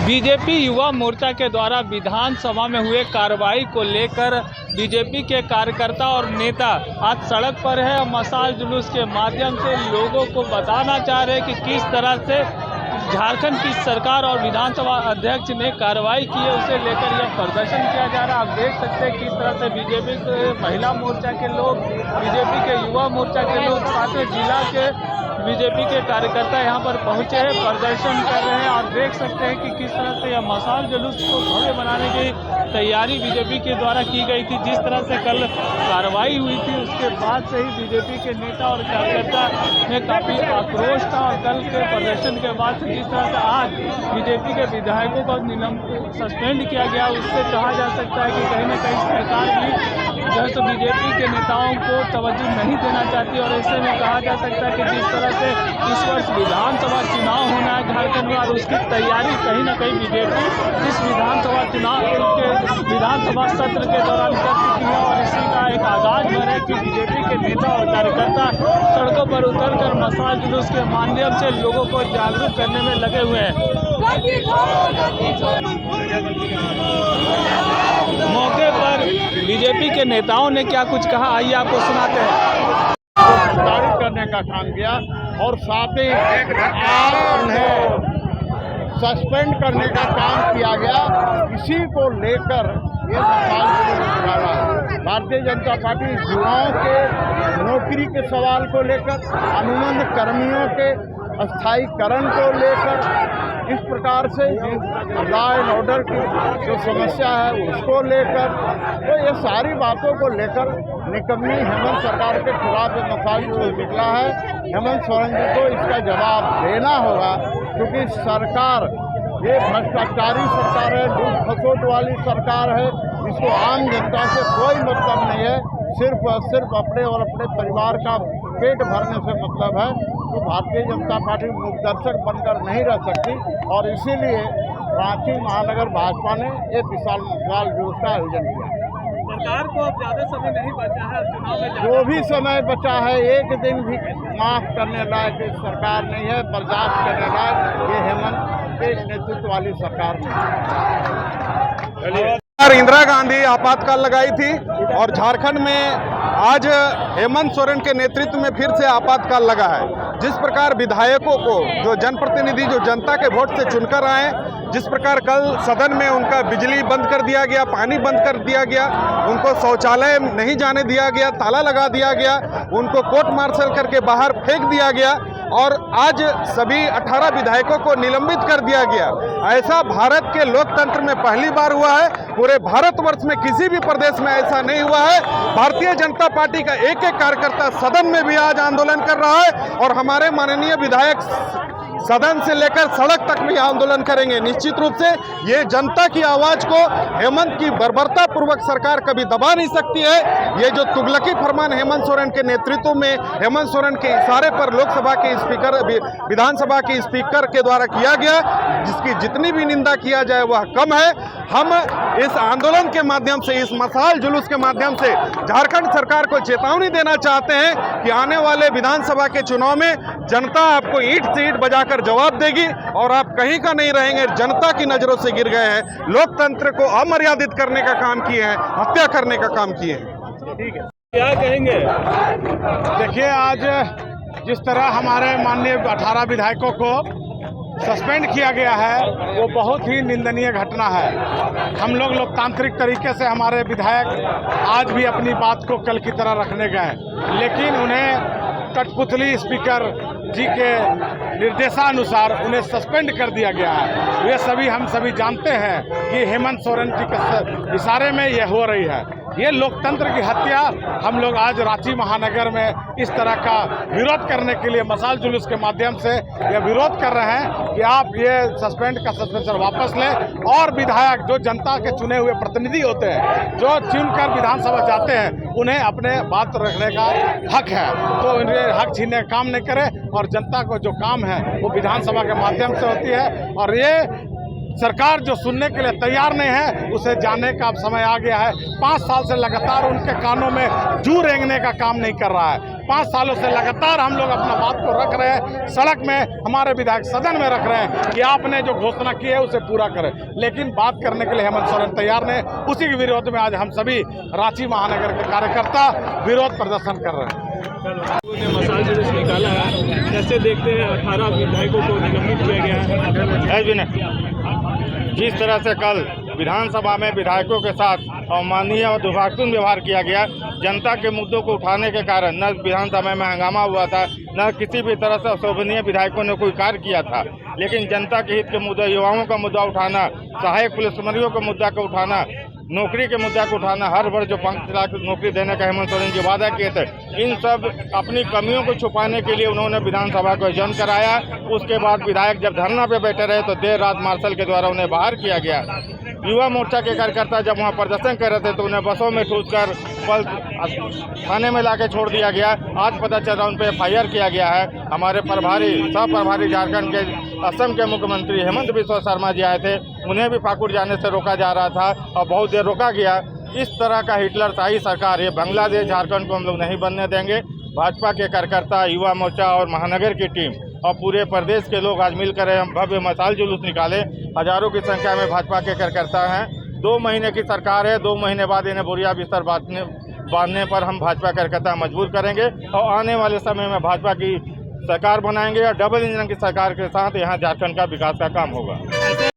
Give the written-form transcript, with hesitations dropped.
BJP Yuva Morcha के द्वारा विधानसभा में हुए कार्रवाई को लेकर बीजेपी के कार्यकर्ता और नेता आज सड़क पर है। मशाल जुलूस के माध्यम से लोगों को बताना चाह रहे हैं कि किस तरह से झारखंड की सरकार और विधानसभा अध्यक्ष ने कार्रवाई की है, उसे लेकर यह प्रदर्शन किया जा रहा है। आप देख सकते हैं किस तरह से बीजेपी के महिला मोर्चा के लोग, बीजेपी के युवा मोर्चा के लोग, साथ में जिला के बीजेपी के कार्यकर्ता यहाँ पर पहुंचे हैं, प्रदर्शन कर रहे हैं। और देख सकते हैं कि किस तरह से यह मशाल जुलूस को भव्य बनाने की तैयारी बीजेपी के द्वारा की गई थी। जिस तरह से कल कार्रवाई हुई थी उसके बाद से ही बीजेपी के नेता और कार्यकर्ता में काफ़ी आक्रोश था। और कल के प्रदर्शन के बाद से जिस तरह से आज बीजेपी के विधायकों को सस्पेंड किया गया, उससे कहा जा सकता है कि कहीं ना कहीं सरकार भी जो है बीजेपी के नेताओं को तवज्जो नहीं देना चाहती। और ऐसे में कहा जा सकता है कि जिस तरह से इस वर्ष विधानसभा चुनाव होना है झारखंड में और उसकी तैयारी कहीं ना कहीं बीजेपी इस विधानसभा चुनाव के विधानसभा सत्र के दौरान कर चुकी है। और इसी का एक आगाज हो रहा है कि बीजेपी के नेता और कार्यकर्ता सड़कों पर उतरकर मशाल जुलूस के माध्यम से लोगों को जागरूक करने में लगे हुए हैं। मौके पर बीजेपी के नेताओं ने क्या कुछ कहा, आइए आपको सुनाते हैं। गिरफ्तारी करने का काम किया और साथ ही उन्हें सस्पेंड करने का काम किया गया। इसी को लेकर ये मशाल जुलूस निकाला है। भारतीय जनता पार्टी युवाओं के नौकरी के सवाल को लेकर, अनुबंध कर्मियों के अस्थायीकरण को लेकर, इस प्रकार से लॉ एंड ऑर्डर की जो समस्या है उसको लेकर, तो ये सारी बातों को लेकर निकम्मी हेमंत सरकार के खिलाफ ये मशाल जुलूस निकला है। हेमंत सोरेन जी को इसका जवाब देना होगा, क्योंकि सरकार ये भ्रष्टाचारी सरकार है, लूट खसोट वाली सरकार है। इसको आम जनता से कोई मतलब नहीं है, सिर्फ और सिर्फ अपने और अपने परिवार का पेट भरने से मतलब है। तो भारतीय जनता पार्टी मूकदर्शक बनकर नहीं रह सकती और इसीलिए रांची महानगर भाजपा ने एक विशाल मशाल जुलूस का आयोजन किया। सरकार को अब ज़्यादा समय नहीं बचा है, चुनाव में जो भी समय बचा है एक दिन भी माफ करने लायक सरकार नहीं है, बर्दाश्त करने लायक ये हेमंत के नेतृत्व वाली सरकार नहीं। इंदिरा गांधी आपातकाल लगाई थी और झारखंड में आज हेमंत सोरेन के नेतृत्व में फिर से आपातकाल लगा है। जिस प्रकार विधायकों को, जो जनप्रतिनिधि जो जनता के वोट से चुनकर आए, जिस प्रकार कल सदन में उनका बिजली बंद कर दिया गया, पानी बंद कर दिया गया, उनको शौचालय नहीं जाने दिया गया, ताला लगा दिया गया, उनको कोर्ट मार्शल करके बाहर फेंक दिया गया और आज सभी 18 विधायकों को निलंबित कर दिया गया। ऐसा भारत के लोकतंत्र में पहली बार हुआ है। पूरे भारतवर्ष में किसी भी प्रदेश में ऐसा नहीं हुआ है। भारतीय जनता पार्टी का एक एक कार्यकर्ता सदन में भी आज आंदोलन कर रहा है और हमारे माननीय विधायक सदन से लेकर सड़क तक भी आंदोलन करेंगे। निश्चित रूप से ये जनता की आवाज को हेमंत की बर्बरता पूर्वक सरकार कभी दबा नहीं सकती है। ये जो तुगलकी फरमान हेमंत सोरेन के नेतृत्व में, हेमंत सोरेन के इशारे पर लोकसभा के स्पीकर, विधानसभा के स्पीकर के द्वारा किया गया, जिसकी जितनी भी निंदा किया जाए वह कम है। हम इस आंदोलन के माध्यम से, इस मशाल जुलूस के माध्यम से झारखंड सरकार को चेतावनी देना चाहते हैं कि आने वाले विधानसभा के चुनाव में जनता आपको ईंट से ईंट बजाकर जवाब देगी और आप कहीं का नहीं रहेंगे। जनता की नजरों से गिर गए हैं, लोकतंत्र को अमर्यादित करने का काम किए हैं, हत्या करने का काम किए हैं। ठीक है, क्या कहेंगे? देखिए, आज जिस तरह हमारे माननीय 18 विधायकों को सस्पेंड किया गया है वो बहुत ही निंदनीय घटना है। हम लोग लोकतांत्रिक तरीके से हमारे विधायक आज भी अपनी बात को कल की तरह रखने गए, लेकिन उन्हें कठपुतली स्पीकर जी के निर्देशानुसार उन्हें सस्पेंड कर दिया गया है। ये सभी हम सभी जानते हैं कि हेमंत सोरेन जी के इशारे में ये हो रही है। ये लोकतंत्र की हत्या हम लोग आज रांची महानगर में इस तरह का विरोध करने के लिए मशाल जुलूस के माध्यम से यह विरोध कर रहे हैं कि आप ये सस्पेंड का सस्पेंशन वापस लें और विधायक जो जनता के चुने हुए प्रतिनिधि होते हैं, जो चुनकर विधानसभा जाते हैं, उन्हें अपने बात रखने का हक है, तो उन्हें हक छीनने का काम नहीं करें और जनता को जो काम है वो विधानसभा के माध्यम से होती है। और ये सरकार जो सुनने के लिए तैयार नहीं है उसे जानने का अब समय आ गया है। 5 साल से लगातार उनके कानों में जू रेंगने का काम नहीं कर रहा है। 5 सालों से लगातार हम लोग अपना बात को रख रहे हैं, सड़क में, हमारे विधायक सदन में रख रहे हैं कि आपने जो घोषणा की है उसे पूरा करें। लेकिन बात करने के लिए हेमंत सोरेन तैयार नहीं। उसी के विरोध में आज हम सभी रांची महानगर के कार्यकर्ता विरोध प्रदर्शन कर रहे हैं। ने मसाल जुलूस निकाला है, कैसे देखते हैं 18 विधायकों को निलंबित किया गया है? जिस तरह से कल विधानसभा में विधायकों के साथ अवमाननीय और दुर्भाग्यपूर्ण व्यवहार किया गया, जनता के मुद्दों को उठाने के कारण न विधानसभा में हंगामा हुआ था, न किसी भी तरह से अशोभनीय विधायकों ने कोई कार्य किया था, लेकिन जनता के हित के मुद्दे, युवाओं का मुद्दा उठाना, सहायक पुलिसकर्मियों के मुद्दा को उठाना, नौकरी के मुद्दा को उठाना, हर वर्ष जो 5 लाख नौकरी देने का हेमंत सोरेन जी वादा किए थे, इन सब अपनी कमियों को छुपाने के लिए उन्होंने विधानसभा को adjourn कराया। उसके बाद विधायक जब धरना पे बैठे रहे तो देर रात मार्शल के द्वारा उन्हें बाहर किया गया। युवा मोर्चा के कार्यकर्ता जब वहां प्रदर्शन कर रहे थे तो उन्हें बसों में ठूसकर थाने में लाके छोड़ दिया गया। आज पता चल रहा उन पर FIR किया गया है। हमारे सह प्रभारी झारखंड के असम के मुख्यमंत्री हेमंत बिस्वा शर्मा जी आए थे, उन्हें भी पाकुड़ जाने से रोका जा रहा था और बहुत देर रोका गया। इस तरह का हिटलरशाही सरकार, ये बांग्लादेश झारखंड को हम लोग नहीं बनने देंगे। भाजपा के कार्यकर्ता, युवा मोर्चा और महानगर की टीम और पूरे प्रदेश के लोग आज मिलकर हम भव्य मशाल जुलूस निकाले। हजारों की संख्या में भाजपा के कार्यकर्ता हैं। 2 महीने की सरकार है, 2 महीने बाद इन्हें बोरिया बिस्तर बांधने पर हम भाजपा कार्यकर्ता मजबूर करेंगे और आने वाले समय में भाजपा की सरकार बनाएंगे और डबल इंजन की सरकार के साथ यहाँ झारखंड का विकास का काम होगा।